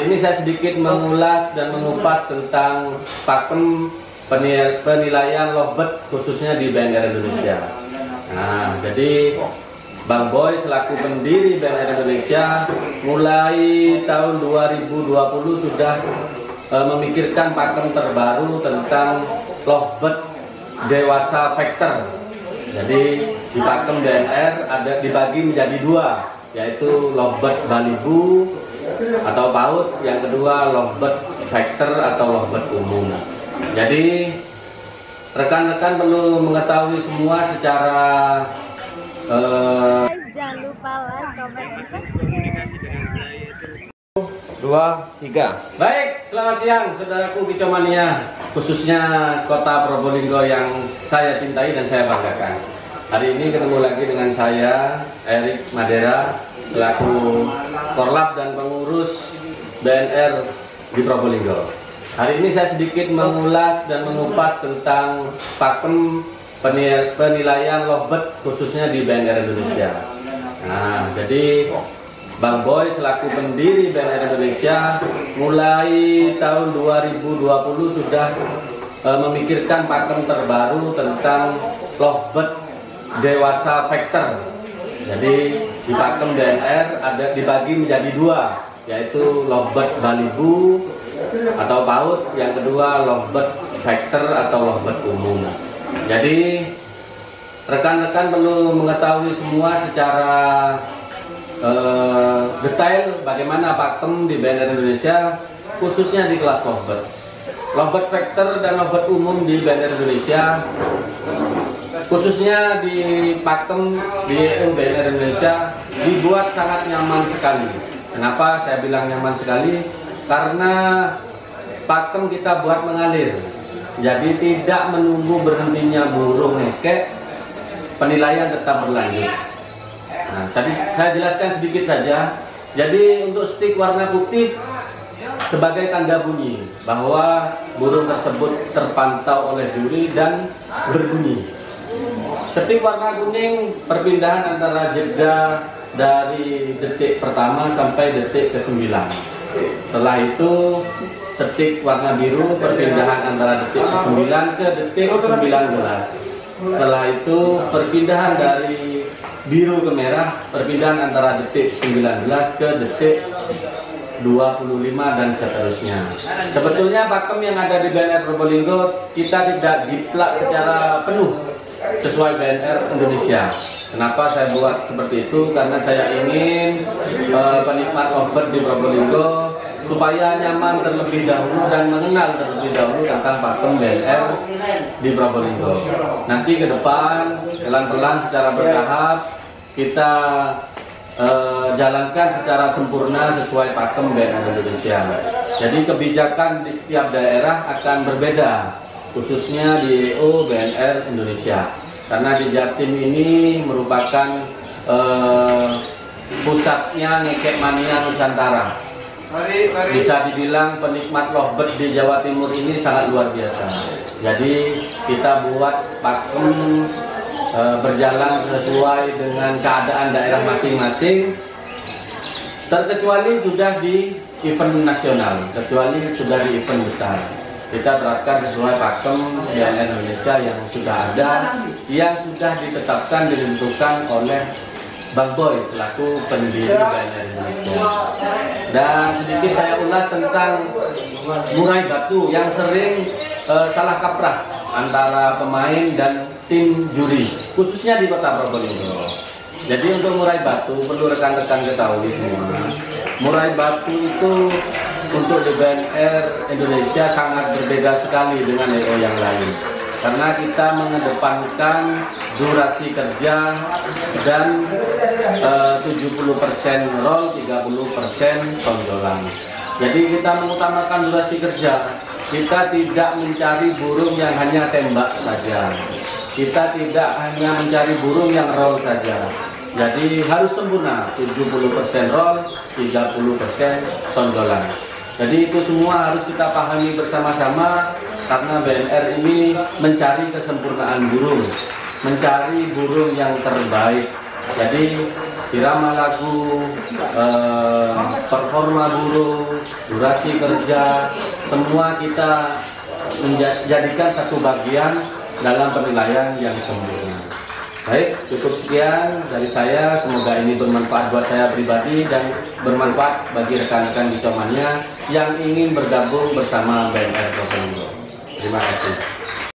Hari ini saya sedikit mengulas dan mengupas tentang pakem penilaian lovebird khususnya di BNR Indonesia. Nah, jadi Bang Boy selaku pendiri BNR Indonesia mulai tahun 2020 sudah memikirkan pakem terbaru tentang lovebird dewasa factor. Jadi di pakem BNR ada dibagi menjadi dua, yaitu lovebird Balibu atau PAUD, yang kedua lovebird factor atau lovebird umum. Jadi rekan-rekan perlu mengetahui semua secara jangan lupa like, komen, dan subscribe. 2, 3. Baik, selamat siang saudaraku Kicomania, khususnya kota Probolinggo yang saya cintai dan saya banggakan. Hari ini ketemu lagi dengan saya, Erik Madera, selaku Korlap dan pengurus BNR di Probolinggo. Hari ini saya sedikit mengulas dan mengupas tentang pakem penilaian lovebird khususnya di BNR Indonesia. Nah, jadi Bang Boy selaku pendiri BNR Indonesia mulai tahun 2020 sudah memikirkan pakem terbaru tentang lovebird dewasa factor. Jadi di pakem BNR ada dibagi menjadi dua, yaitu lovebird Balibu atau PAUD, yang kedua lovebird factor atau lovebird umum. Jadi rekan-rekan perlu mengetahui semua secara detail bagaimana pakem di BNR Indonesia khususnya di kelas lovebird. Lovebird factor dan lovebird umum di BNR Indonesia, khususnya di pakem di BNR Indonesia, dibuat sangat nyaman sekali. Kenapa saya bilang nyaman sekali? Karena pakem kita buat mengalir. Jadi tidak menunggu berhentinya burung ngekek, penilaian tetap berlanjut. Nah, tadi saya jelaskan sedikit saja. Jadi untuk stik warna putih sebagai tanda bunyi bahwa burung tersebut terpantau oleh juri dan berbunyi. Stik warna kuning perpindahan antara jeda dari detik pertama sampai detik ke-9. Setelah itu stik warna biru perpindahan antara detik ke-9 ke detik ke-19. Setelah itu perpindahan dari biru ke merah, perpindahan antara detik 19 ke detik 25 dan seterusnya. Sebetulnya pakem yang ada di BNR Probolinggo kita tidak diplak secara penuh sesuai BNR Indonesia. Kenapa saya buat seperti itu? Karena saya ingin penikmat lovebird di Probolinggo supaya nyaman terlebih dahulu dan mengenal terlebih dahulu tentang pakem BNR di Probolinggo. Nanti ke depan pelan-pelan secara bertahap kita jalankan secara sempurna sesuai pakem BNR Indonesia. Jadi kebijakan di setiap daerah akan berbeda, khususnya di EO BNR Indonesia. Karena di Jatim ini merupakan pusatnya ngekek mania Nusantara. Bisa dibilang penikmat lovebird di Jawa Timur ini sangat luar biasa. Jadi kita buat pakem berjalan sesuai dengan keadaan daerah masing-masing, terkecuali sudah di event nasional, kecuali sudah di event besar. Kita terapkan sesuai pakem BNR Indonesia yang sudah ada, yang sudah ditetapkan ditentukan oleh Bang Boy selaku pendiri BNR Indonesia. Dan sedikit saya ulas tentang murai batu yang sering salah kaprah antara pemain dan tim juri, khususnya di kota Probolinggo. Jadi untuk murai batu perlu rekan-rekan ketahui semua, murai batu itu untuk di BNR Indonesia sangat berbeda sekali dengan EO yang lain. Karena kita mengedepankan durasi kerja dan 70% roll, 30% tonjolan. Jadi kita mengutamakan durasi kerja. Kita tidak mencari burung yang hanya tembak saja. Kita tidak hanya mencari burung yang roll saja. Jadi harus sempurna, 70% roll, 30% tonjolan. Jadi itu semua harus kita pahami bersama-sama, karena BNR ini mencari kesempurnaan burung, mencari burung yang terbaik. Jadi irama lagu, performa burung, durasi kerja, semua kita menjadikan satu bagian dalam penilaian yang sempurna. Baik, cukup sekian dari saya. Semoga ini bermanfaat buat saya pribadi dan bermanfaat bagi rekan-rekan di Comania yang ingin bergabung bersama BNR Probolinggo. Terima kasih.